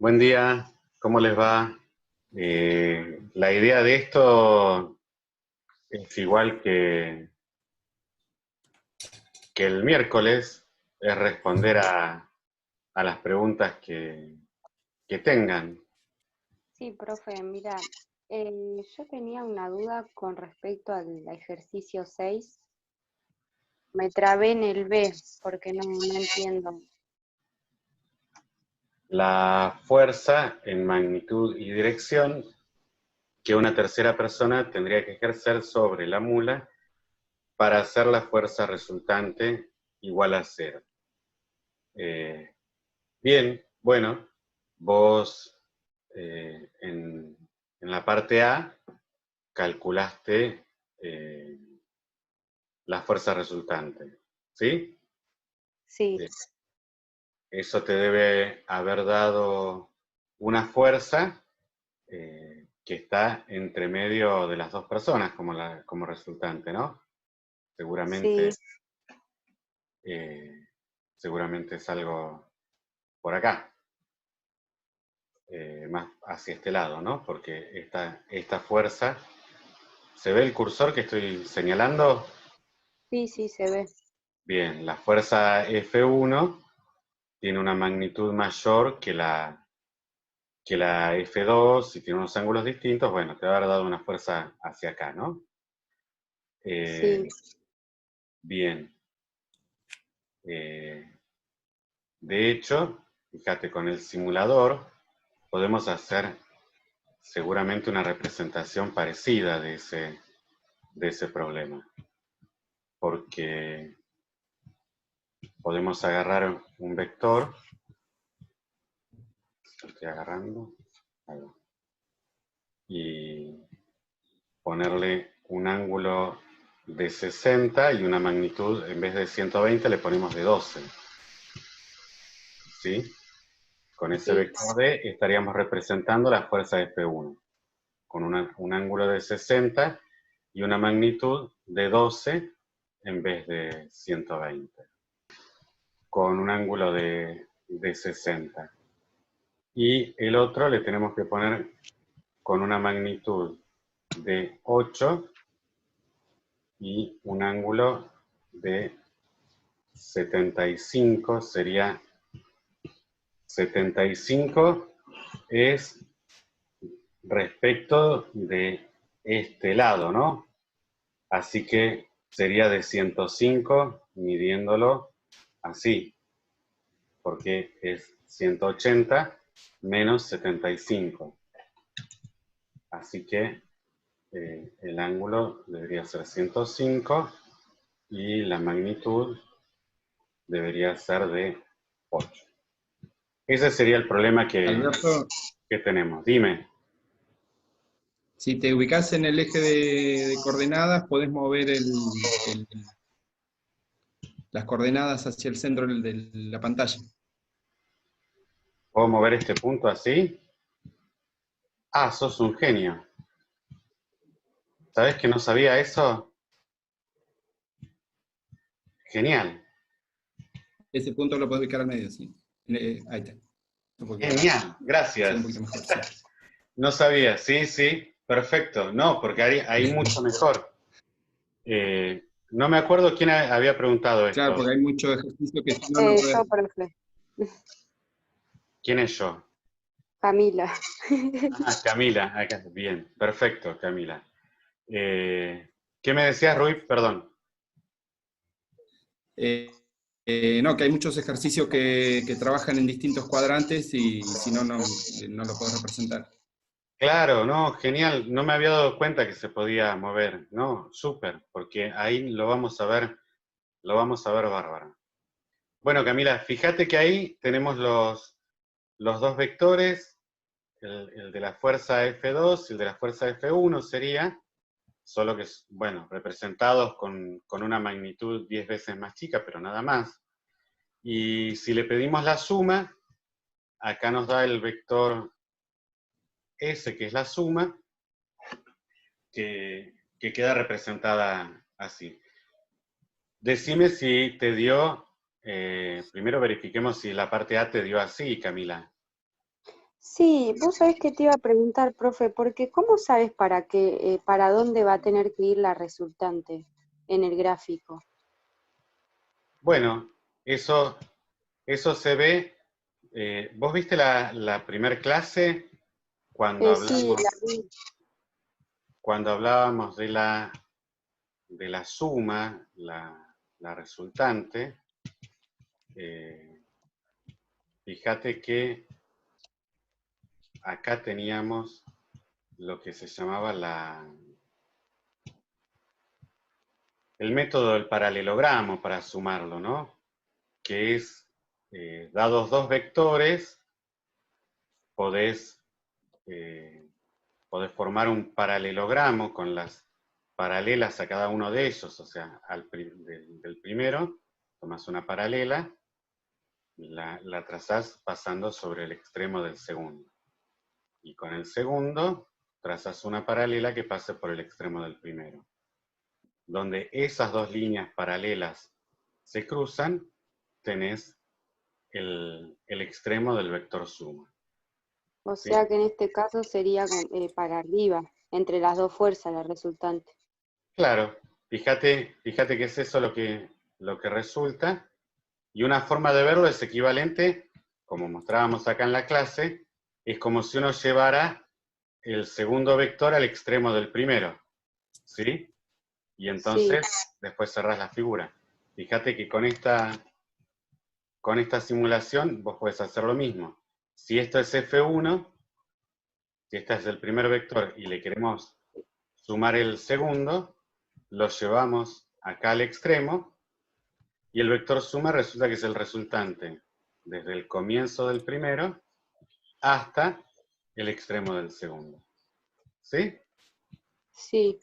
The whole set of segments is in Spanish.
Buen día, ¿cómo les va? La idea de esto es igual que el miércoles, es responder a las preguntas que tengan. Sí, profe, mira, yo tenía una duda con respecto al ejercicio 6. Me trabé en el B porque no entiendo. La fuerza en magnitud y dirección que una tercera persona tendría que ejercer sobre la mula para hacer la fuerza resultante igual a cero. Bien, bueno, vos en la parte A calculaste la fuerza resultante, ¿sí? Sí, Eh, Eso te debe haber dado una fuerza que está entre medio de las dos personas como resultante, ¿no? sí, Seguramente, seguramente es algo por acá. Más hacia este lado, ¿no? Porque esta fuerza, ¿se ve el cursor que estoy señalando? sí, se ve. Bien, la fuerza F1 tiene una magnitud mayor que la F2, y tiene unos ángulos distintos, bueno, te va a haber dado una fuerza hacia acá, ¿no? Sí, Bien. De hecho, fíjate, con el simulador podemos hacer seguramente una representación parecida de ese problema, porque podemos agarrar un vector, lo estoy agarrando, ahí va, y ponerle un ángulo de 60 y una magnitud, en vez de 120 le ponemos de 12, ¿sí? Con ese sí, vector D estaríamos representando la fuerza F1, con un ángulo de 60 y una magnitud de 12 en vez de 120, con un ángulo de 60. Y el otro le tenemos que poner con una magnitud de 8 y un ángulo de 75, sería 75 es respecto de este lado, ¿no? Así que sería de 105 midiéndolo así, porque es 180 menos 75. Así que el ángulo debería ser 105 y la magnitud debería ser de 8. Ese sería el problema Alberto, que tenemos. Dime. si te ubicas en el eje de coordenadas, podés mover las coordenadas hacia el centro de la pantalla. ¿Puedo mover este punto así? Ah, sos un genio. ¿Sabés que no sabía eso? Genial. Ese punto lo podés ubicar al medio, sí. Ahí está. Un poquito. Genial. Se ve un Gracias. poquito mejor, sí. No sabía. Sí, sí. Perfecto. No, porque ahí mucho mejor. No me acuerdo quién había preguntado Claro, esto. porque hay mucho ejercicio que si no, no podés. yo, profe, ¿Quién es yo? Camila. Ah, Camila. Acá. Bien. Perfecto, Camila. ¿Qué me decías, Rui? Perdón. No, que hay muchos ejercicios que trabajan en distintos cuadrantes y si no, no lo podés representar. Claro, no, genial. No me había dado cuenta que se podía mover. No, súper, porque ahí lo vamos a ver bárbaro. Bueno, Camila, fíjate que ahí tenemos los dos vectores, el de la fuerza F2 y el de la fuerza F1 sería, solo que, bueno, representados con una magnitud 10 veces más chica, pero nada más. Y si le pedimos la suma, acá nos da el vector S, que es la suma, que queda representada así. Decime si te dio, primero verifiquemos si la parte A te dio así, Camila. Sí, vos sabés que te iba a preguntar, profe, porque ¿cómo sabes para dónde va a tener que ir la resultante en el gráfico? Bueno, eso se ve. ¿Vos viste la primer clase cuando Sí, hablamos, la vi. cuando hablábamos de la suma, la resultante? eh, Fíjate que acá teníamos lo que se llamaba el método del paralelogramo para sumarlo, ¿no? Que es, dados dos vectores, podés, eh, podés formar un paralelogramo con las paralelas a cada uno de ellos, o sea, del primero, tomás una paralela, la trazás pasando sobre el extremo del segundo. Y con el segundo, trazás una paralela que pase por el extremo del primero. Donde esas dos líneas paralelas se cruzan, tenés el extremo del vector suma. O ¿Sí? sea que en este caso sería para arriba, entre las dos fuerzas la resultante. Claro, fíjate que es eso lo que resulta, y una forma de verlo es equivalente, como mostrábamos acá en la clase, es como si uno llevara el segundo vector al extremo del primero, ¿sí? Y Sí, entonces después cerrás la figura. Fíjate que con esta simulación vos podés hacer lo mismo. Si esto es F1, si este es el primer vector y le queremos sumar el segundo, lo llevamos acá al extremo, y el vector suma resulta que es el resultante desde el comienzo del primero hasta el extremo del segundo. ¿Sí? sí.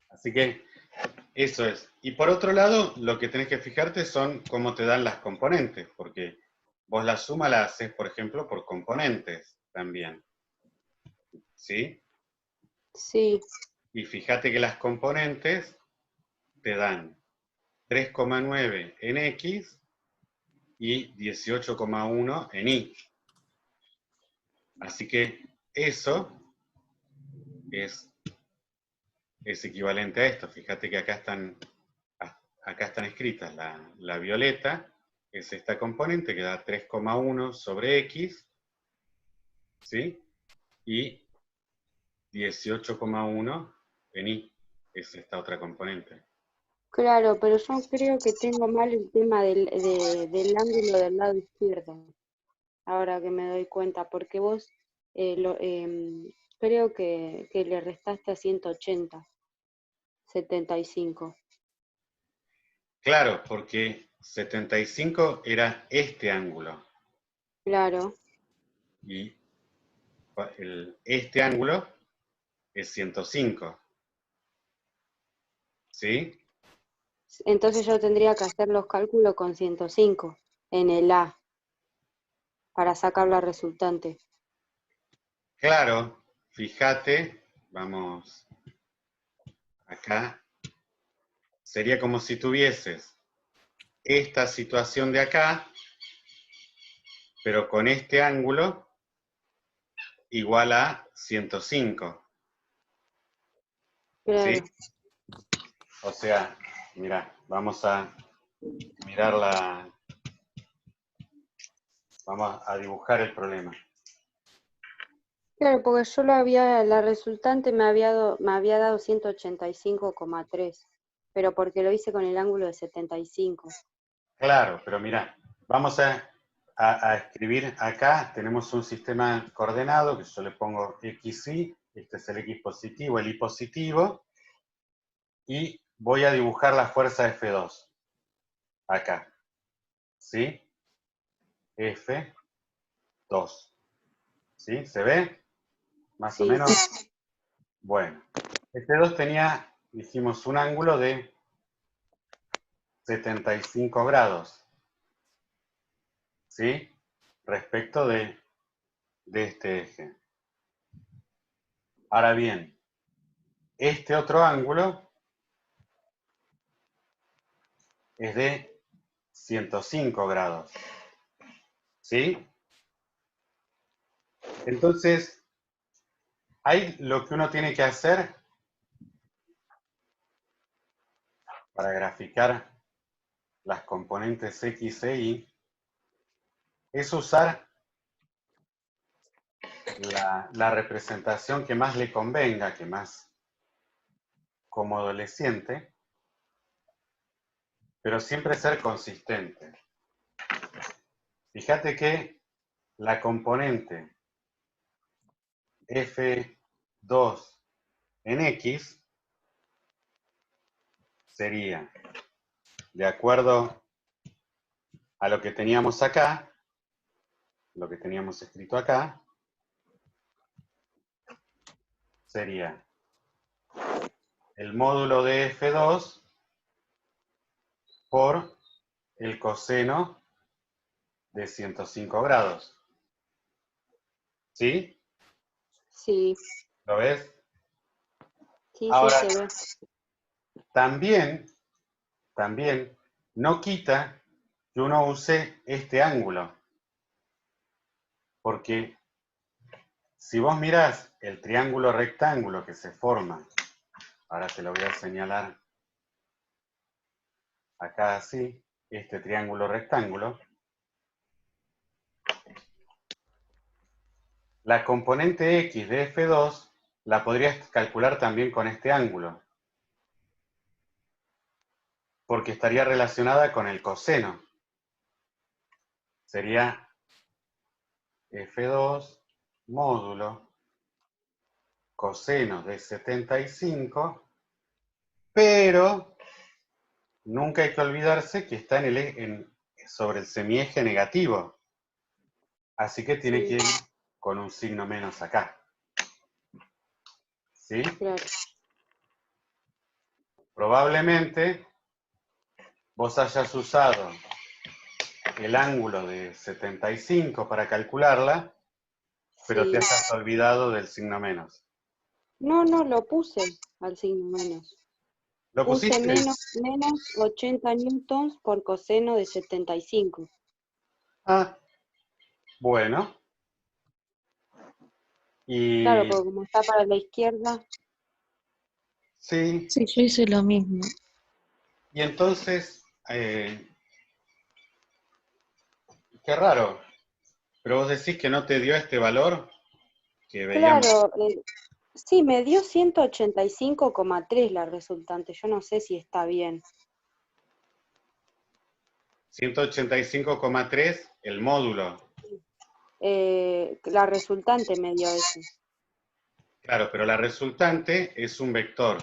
Así que eso es. Y por otro lado, lo que tenés que fijarte son cómo te dan las componentes, porque vos la suma la haces, por ejemplo, por componentes también. ¿Sí? Sí, Y fíjate que las componentes te dan 3,9 en X y 18,1 en Y. Así que eso es equivalente a esto. Fíjate que acá están escritas. La violeta es esta componente que da 3,1 sobre X, ¿sí? Y 18,1 en Y es esta otra componente. claro, pero yo creo que tengo mal el tema del ángulo del lado izquierdo, ahora que me doy cuenta, porque vos creo que le restaste a 180, 75. Claro, porque 75 era este ángulo, Claro, y este ángulo es 105, ¿sí? entonces yo tendría que hacer los cálculos con 105 en el A para sacar la resultante. Claro, fíjate, vamos acá, sería como si tuvieses esta situación de acá, pero con este ángulo igual a 105, ¿sí? Claro, O sea, mira, vamos a mirar vamos a dibujar el problema. claro, porque yo la resultante me había dado 185,3, pero porque lo hice con el ángulo de 75. Claro, pero mira, vamos a escribir acá, tenemos un sistema coordenado que yo le pongo XY, este es el X positivo, el Y positivo, y voy a dibujar la fuerza F2, acá, ¿sí? F2, ¿sí? ¿Se ve? Más o Sí, menos. Bueno, F2 tenía, dijimos, un ángulo de 75 grados, ¿sí? Respecto de este eje. Ahora bien, este otro ángulo es de 105 grados, ¿sí? Entonces, ahí lo que uno tiene que hacer para graficar las componentes X e Y es usar la representación que más le convenga, que más cómodo le siente, pero siempre ser consistente. Fíjate que la componente F2 en X sería, de acuerdo a lo que teníamos acá, lo que teníamos escrito acá, sería el módulo de F2 por el coseno de 105 grados. ¿Sí? Sí, ¿Lo ves? sí, Ahora, sí, se ve. también no quita que uno use este ángulo. Porque si vos mirás el triángulo rectángulo que se forma, ahora te lo voy a señalar acá así, este triángulo rectángulo, la componente X de F2 la podrías calcular también con este ángulo, porque estaría relacionada con el coseno. Sería F2 módulo coseno de 75, pero nunca hay que olvidarse que está sobre el semieje negativo. Así que tiene que ir con un signo menos acá. ¿Sí? Claro. Probablemente vos hayas usado el ángulo de 75 para calcularla, pero Sí. te hayas olvidado del signo menos. No, no, lo puse al signo menos. ¿Lo Puse pusiste? menos 80 newtons por coseno de 75. Ah, bueno. Claro, Y porque como está para la izquierda. sí, Sí, yo hice lo mismo. y entonces, qué raro, pero vos decís que no te dio este valor que veíamos. Claro, sí, me dio 185,3 la resultante. Yo no sé si está bien. 185,3 el módulo. La resultante me dio eso. Claro, pero la resultante es un vector.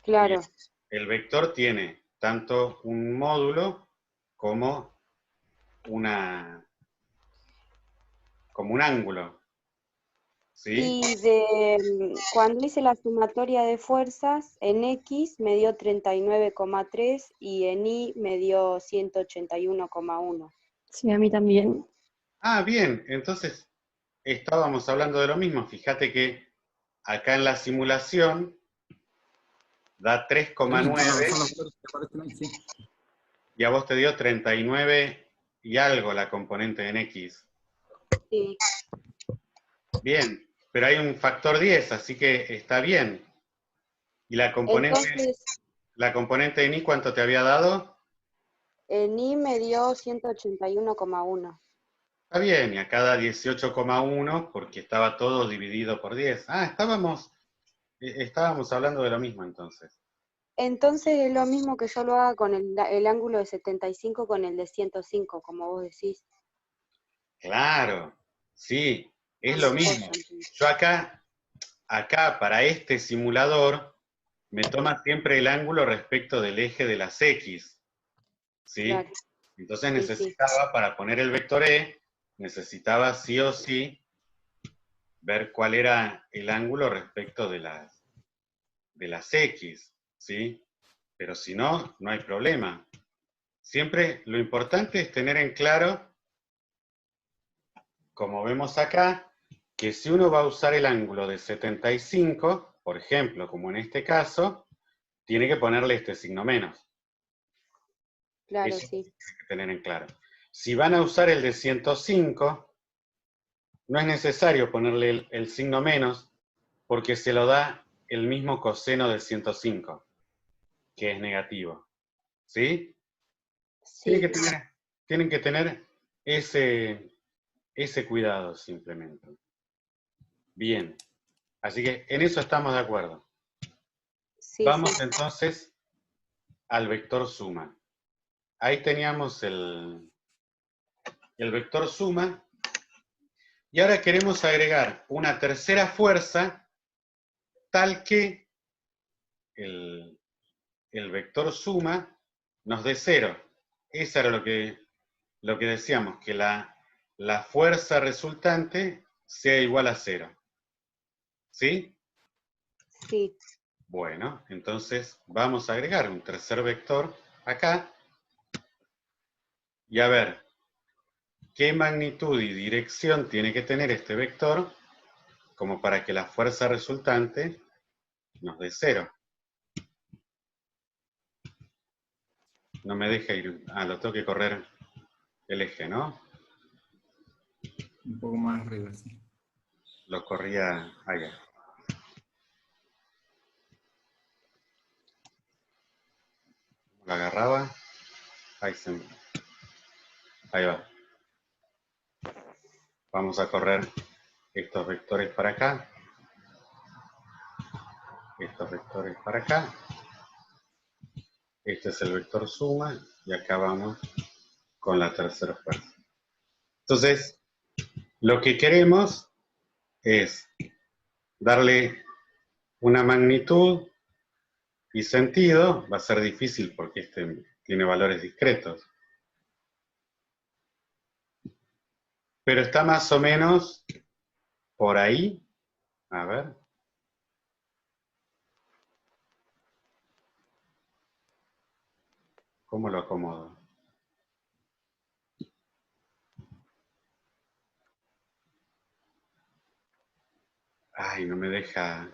Y Claro. el vector tiene tanto un módulo como un ángulo. ¿Sí? Y cuando hice la sumatoria de fuerzas, en X me dio 39,3 y en Y me dio 181,1. Sí, a mí también. Ah, bien, entonces estábamos hablando de lo mismo. Fíjate que acá en la simulación da 3,9 Son los valores que aparecen ahí, sí. y a vos te dio 39 y algo la componente en X. Sí. Bien, pero hay un factor 10, así que está bien. ¿Y la Entonces, componente en Y cuánto te había dado? en Y me dio 181,1. Está bien, y acá da 18,1 porque estaba todo dividido por 10. Ah, estábamos hablando de lo mismo entonces. Entonces es lo mismo que yo lo haga con el ángulo de 75 con el de 105, como vos decís. Claro, sí, es lo Una mismo. cosa, entonces. Yo acá para este simulador, me toma siempre el ángulo respecto del eje de las X. ¿Sí? Claro, Entonces sí, sí. necesitaba, para poner el vector E, necesitaba sí o sí ver cuál era el ángulo respecto de las X, ¿sí? Pero si no, no hay problema. Siempre lo importante es tener en claro, como vemos acá, que si uno va a usar el ángulo de 75, por ejemplo, como en este caso, tiene que ponerle este signo menos. Claro, Eso sí. hay que tener en claro. Si van a usar el de 105, no es necesario ponerle el signo menos, porque se lo da el mismo coseno de 105, que es negativo. ¿Sí? Sí, Tienen que tener ese cuidado simplemente. Bien, así que en eso estamos de acuerdo. sí, Vamos sí. entonces al vector suma. Ahí teníamos el vector suma, y ahora queremos agregar una tercera fuerza tal que el vector suma nos dé 0. Eso era lo que decíamos, que la fuerza resultante sea igual a 0. ¿Sí? Sí, Bueno, entonces vamos a agregar un tercer vector acá y a ver qué magnitud y dirección tiene que tener este vector como para que la fuerza resultante nos dé 0. No me deja ir. Ah, lo tengo que correr el eje, ¿no? Un poco más arriba, sí. Lo corría allá. Lo agarraba. Ahí va. Vamos a correr estos vectores para acá. Estos vectores para acá. Este es el vector suma. Y acá vamos con la tercera fuerza. Entonces, lo que queremos es darle una magnitud y sentido. Va a ser difícil porque este tiene valores discretos. Pero está más o menos por ahí. A ver. ¿Cómo lo acomodo? Ay, no me deja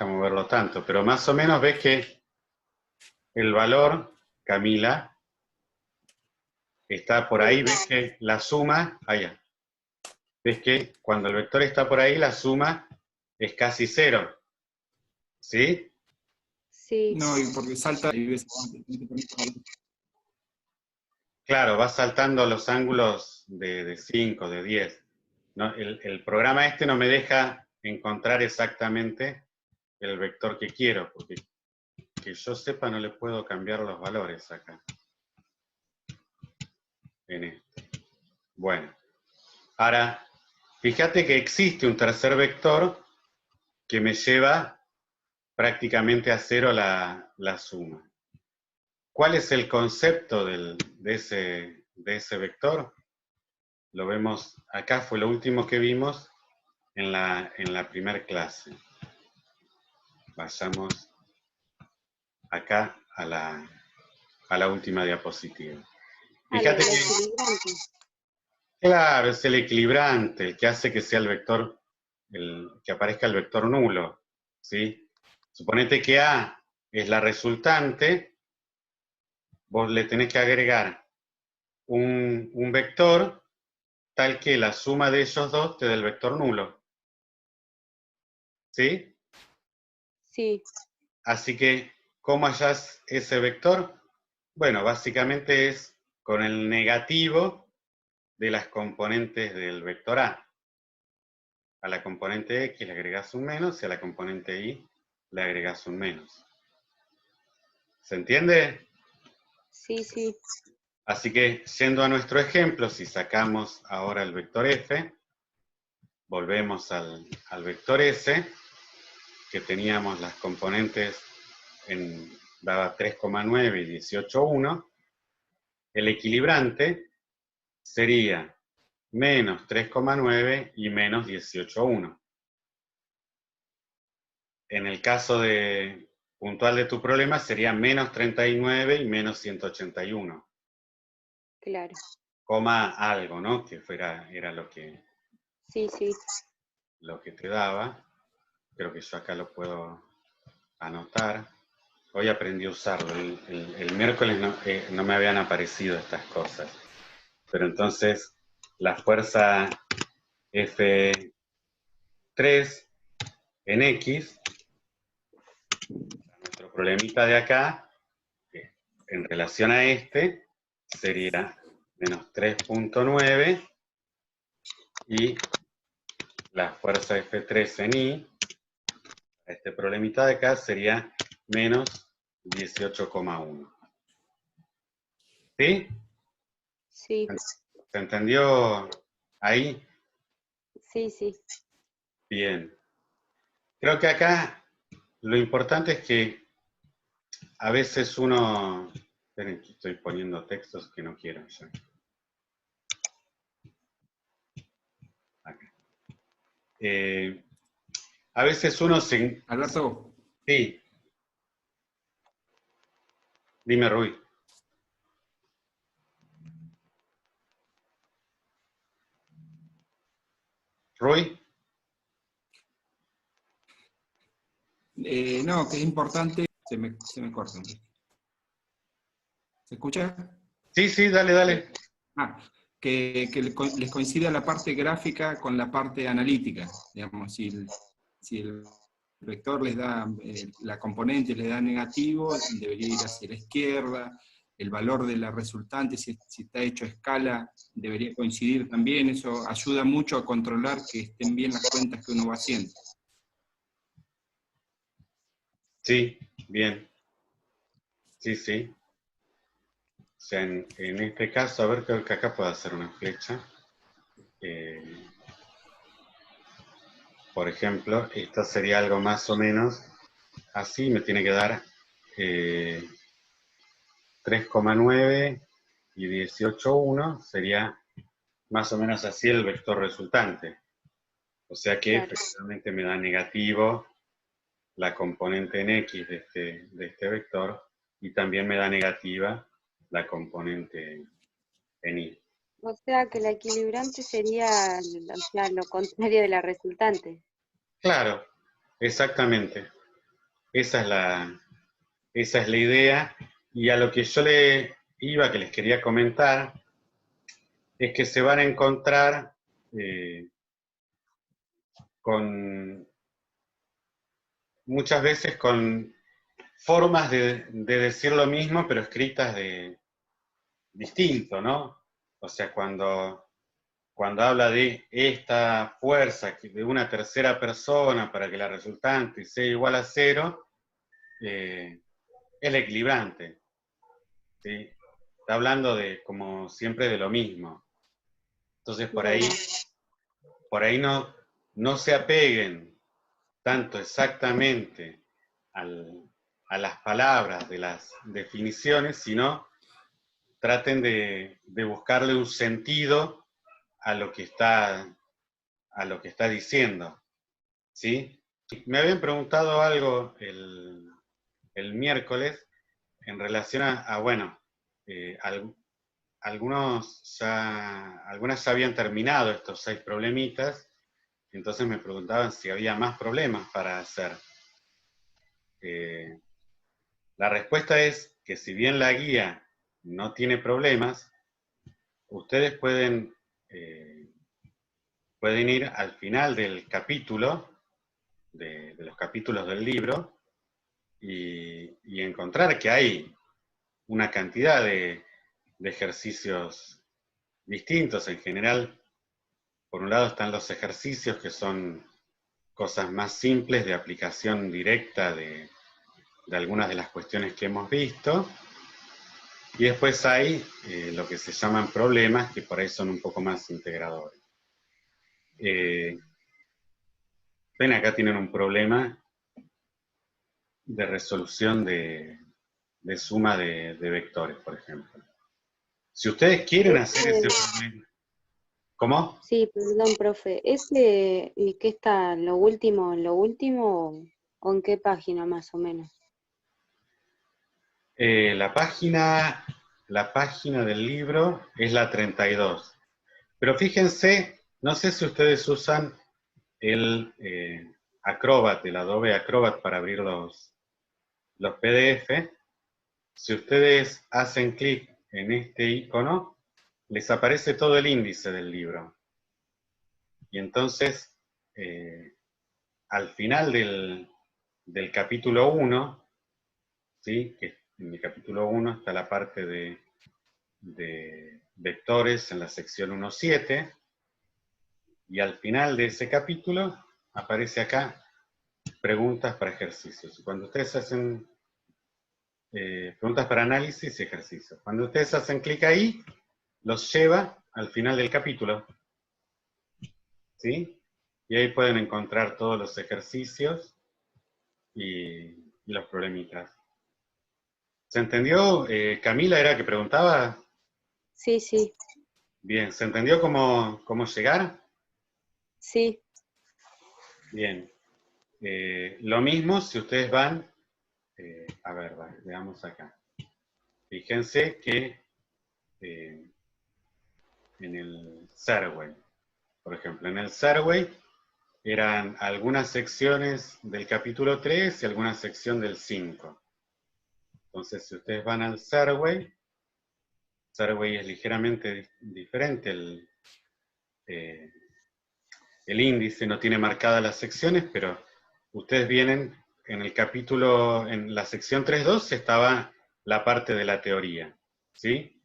moverlo tanto, pero más o menos ves que el valor, Camila, está por ahí, ves que la suma, allá, ves que cuando el vector está por ahí, la suma es casi 0, ¿sí? sí, No, porque salta y ves. Claro, va saltando los ángulos de 5, de 10. No, el programa este no me deja encontrar exactamente el vector que quiero, porque que yo sepa no le puedo cambiar los valores acá. En este. Bueno, ahora, fíjate que existe un tercer vector que me lleva prácticamente a 0 la suma. ¿Cuál es el concepto de ese vector? Lo vemos, acá fue lo último que vimos en la primera clase. Vayamos acá a la última diapositiva. Fíjate que, equilibrante. claro, es el equilibrante, el que hace que sea el vector, que aparezca el vector nulo, ¿sí? Suponete que A es la resultante, vos le tenés que agregar un vector tal que la suma de ellos dos te dé el vector nulo. ¿Sí? Sí, Así que, ¿cómo hallás ese vector? Bueno, básicamente es con el negativo de las componentes del vector A. A la componente X le agregás un menos y a la componente Y le agregás un menos. ¿Se entiende? sí, sí, Así que, yendo a nuestro ejemplo, si sacamos ahora el vector F, volvemos al vector S, que teníamos las componentes daba 3,9 y 18,1, el equilibrante sería menos 3,9 y menos 18,1. En el caso puntual de tu problema sería menos 39 y menos 181. claro. Coma algo, ¿no? Que era lo que Sí, sí, te daba. Creo que yo acá lo puedo anotar. Hoy aprendí a usarlo. El miércoles no me habían aparecido estas cosas. Pero entonces la fuerza F3 en X, nuestro problemita de acá, en relación a este, sería menos 3.9 y la fuerza F3 en Y, este problemita de acá sería menos 18,1. ¿Sí? Sí, ¿Se entendió ahí? sí, sí. Bien. Creo que acá lo importante es que a veces uno... Esperen, que estoy poniendo textos que no quiero ya. Acá. A veces uno se... Alberto, Sí. Dime, Rui. Rui. no, que es importante, se me corta. ¿Se escucha? Sí, sí, dale, dale. Ah, que les coincida la parte gráfica con la parte analítica. Digamos, si el vector les da, la componente les da negativo, debería ir hacia la izquierda. El valor de la resultante, si está hecho a escala, debería coincidir también. Eso ayuda mucho a controlar que estén bien las cuentas que uno va haciendo. Sí, bien. Sí, sí. O sea, en este caso, a ver, creo que acá puedo hacer una flecha. Por ejemplo, esto sería algo más o menos así, me tiene que dar 3,9 y 18,1 sería más o menos así el vector resultante. O sea que Claro. efectivamente me da negativo la componente en X de este vector y también me da negativa la componente en Y. O sea que la equilibrante sería, o sea, lo contrario de la resultante. Claro, exactamente. Esa es la idea. Y a lo que yo que les quería comentar, es que se van a encontrar con muchas veces con formas de decir lo mismo, pero escritas de distinto, ¿no? O sea, cuando habla de esta fuerza de una tercera persona para que la resultante sea igual a 0, es la equilibrante, ¿sí? Está hablando de, como siempre, de lo mismo. Entonces, por ahí no se apeguen tanto exactamente a las palabras de las definiciones, sino traten de buscarle un sentido a lo que está diciendo, ¿sí? Me habían preguntado algo el miércoles en relación bueno, algunas ya habían terminado estos 6 problemitas, entonces me preguntaban si había más problemas para hacer. La respuesta es que si bien la guía no tiene problemas, ustedes pueden ir al final del capítulo, de los capítulos del libro, y encontrar que hay una cantidad de ejercicios distintos. En general, por un lado están los ejercicios que son cosas más simples de aplicación directa de algunas de las cuestiones que hemos visto, y después hay lo que se llaman problemas, que por ahí son un poco más integradores. Ven, acá tienen un problema de resolución de suma de vectores, por ejemplo. Si ustedes quieren hacer ese problema... ¿Cómo? Sí, perdón, profe. ¿Ese y qué está lo último, o en qué página más o menos? La página del libro es la 32. Pero fíjense, no sé si ustedes usan el Acrobat, el Adobe Acrobat para abrir los PDF. Si ustedes hacen clic en este icono, les aparece todo el índice del libro. Y entonces, al final del capítulo 1, ¿sí? Que en el capítulo 1 está la parte de vectores en la sección 1.7, y al final de ese capítulo aparece acá preguntas para ejercicios. Cuando ustedes hacen preguntas para análisis y ejercicios, cuando ustedes hacen clic ahí, los lleva al final del capítulo, ¿sí? Y ahí pueden encontrar todos los ejercicios y los problemitas. ¿Se entendió? Camila era que preguntaba. Sí, sí, Bien, ¿se entendió cómo llegar? sí. Bien. Lo mismo si ustedes van, a ver, veamos acá. Fíjense que en el Survey, por ejemplo, en el Survey eran algunas secciones del capítulo 3 y alguna sección del 5. Entonces, si ustedes van al Survey es ligeramente diferente el índice, no tiene marcadas las secciones, pero ustedes vienen en el capítulo, en la sección 3.2 estaba la parte de la teoría, ¿sí?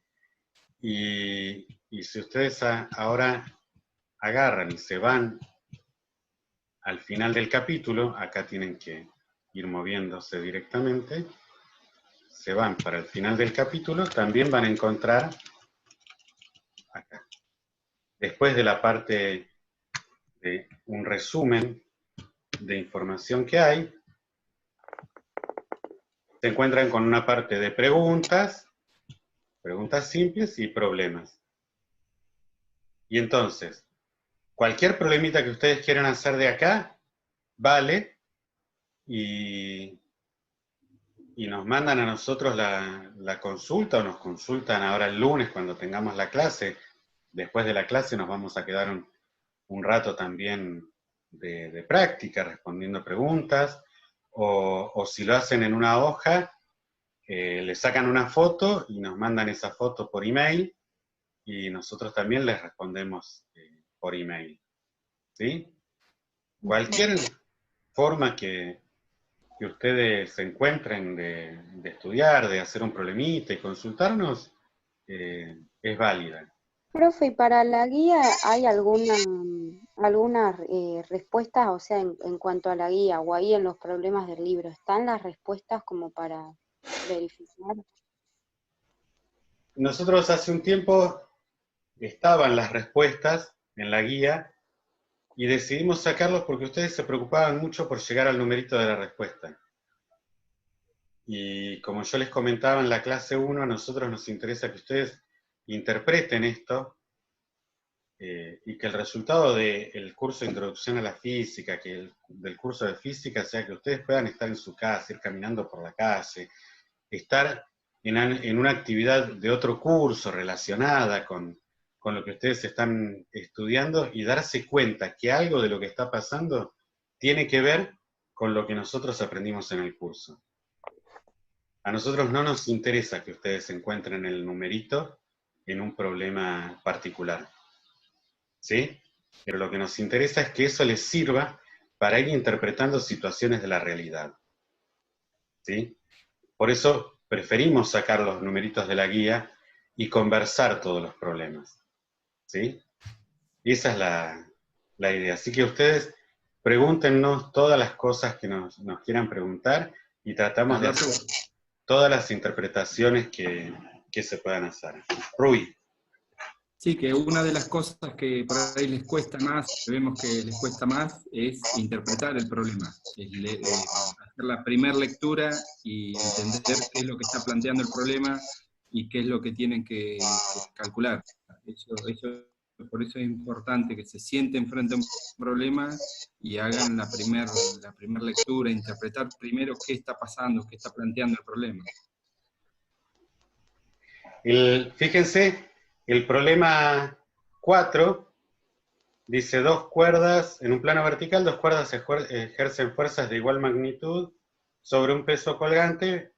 Y si ustedes ahora agarran y se van al final del capítulo, acá tienen que ir moviéndose directamente, se van para el final del capítulo, también van a encontrar acá, después de la parte de un resumen de información que hay, se encuentran con una parte de preguntas simples y problemas. Y entonces, cualquier problemita que ustedes quieran hacer de acá, vale, y nos mandan a nosotros la consulta, o nos consultan ahora el lunes cuando tengamos la clase. Después de la clase nos vamos a quedar un rato también de práctica, respondiendo preguntas, o si lo hacen en una hoja, le sacan una foto y nos mandan esa foto por email, y nosotros también les respondemos por email, ¿sí? Cualquier forma que ustedes se encuentren de estudiar, de hacer un problemita y consultarnos, es válida. Profe, ¿y para la guía hay alguna respuesta, o sea, en cuanto a la guía o ahí en los problemas del libro, ¿están las respuestas como para verificar? Nosotros hace un tiempo estaban las respuestas en la guía y decidimos sacarlos porque ustedes se preocupaban mucho por llegar al numerito de la respuesta. Y como yo les comentaba en la clase 1, a nosotros nos interesa que ustedes interpreten esto y que el resultado del curso de Introducción a la Física, del curso de Física, sea que ustedes puedan estar en su casa, ir caminando por la calle, estar en una actividad de otro curso relacionada con lo que ustedes están estudiando y darse cuenta que algo de lo que está pasando tiene que ver con lo que nosotros aprendimos en el curso. A nosotros no nos interesa que ustedes encuentren el numerito en un problema particular, ¿sí? Pero lo que nos interesa es que eso les sirva para ir interpretando situaciones de la realidad, ¿sí? Por eso preferimos sacar los numeritos de la guía y conversar todos los problemas, ¿sí? Y esa es la idea. Así que ustedes pregúntenos todas las cosas que nos quieran preguntar y tratamos de hacer todas las interpretaciones que se puedan hacer. Rui. Sí, que una de las cosas que por ahí les cuesta más, que vemos que les cuesta más, es interpretar el problema. Hacer la primera lectura y entender qué es lo que está planteando el problema y qué es lo que tienen que calcular. Por eso es importante que se sienten frente a un problema y hagan la primera lectura, interpretar primero qué está pasando, qué está planteando el problema. Fíjense, el problema 4 dice 2 cuerdas, en un plano vertical, 2 cuerdas ejercen fuerzas de igual magnitud sobre un peso colgante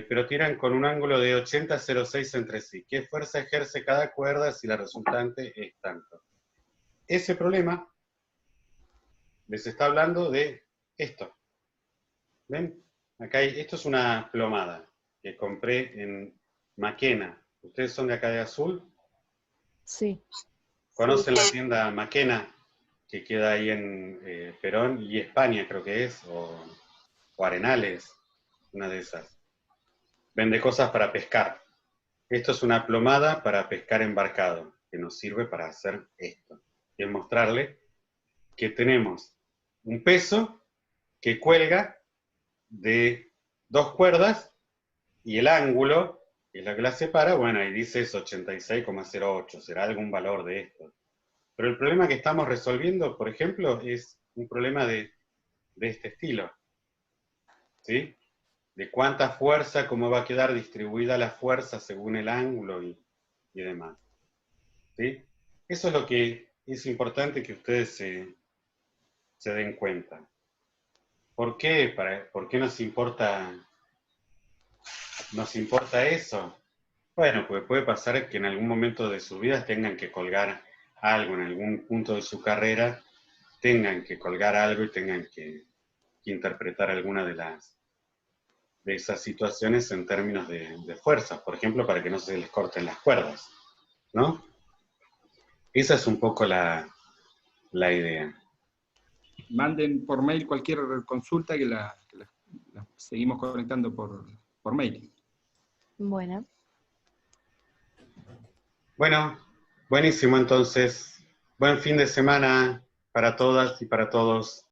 pero tiran con un ángulo de 80,06 entre sí. ¿Qué fuerza ejerce cada cuerda si la resultante es tanto? Ese problema les está hablando de esto. ¿Ven? Acá esto es una plomada que compré en Maquena. ¿Ustedes son de acá de Azul? Sí. ¿Conocen la tienda Maquena? Que queda ahí en Perón y España, creo que es, o Arenales, una de esas. Vende cosas para pescar. Esto es una plomada para pescar embarcado, que nos sirve para hacer esto. Y es mostrarle que tenemos un peso que cuelga de dos cuerdas y el ángulo, que es la que la separa, bueno, ahí dice es 86,08, será algún valor de esto. Pero el problema que estamos resolviendo, por ejemplo, es un problema de este estilo, ¿sí? De cuánta fuerza, cómo va a quedar distribuida la fuerza según el ángulo y demás, ¿sí? Eso es lo que es importante que ustedes se den cuenta. ¿Por qué? ¿Por qué nos importa eso? Bueno, pues puede pasar que en algún momento de sus vidas tengan que colgar algo, en algún punto de su carrera tengan que colgar algo y tengan que interpretar alguna de esas situaciones en términos de fuerza, por ejemplo, para que no se les corten las cuerdas, ¿no? Esa es un poco la idea. Manden por mail cualquier consulta que la seguimos conectando por mail. Bueno. Bueno, buenísimo entonces. Buen fin de semana para todas y para todos.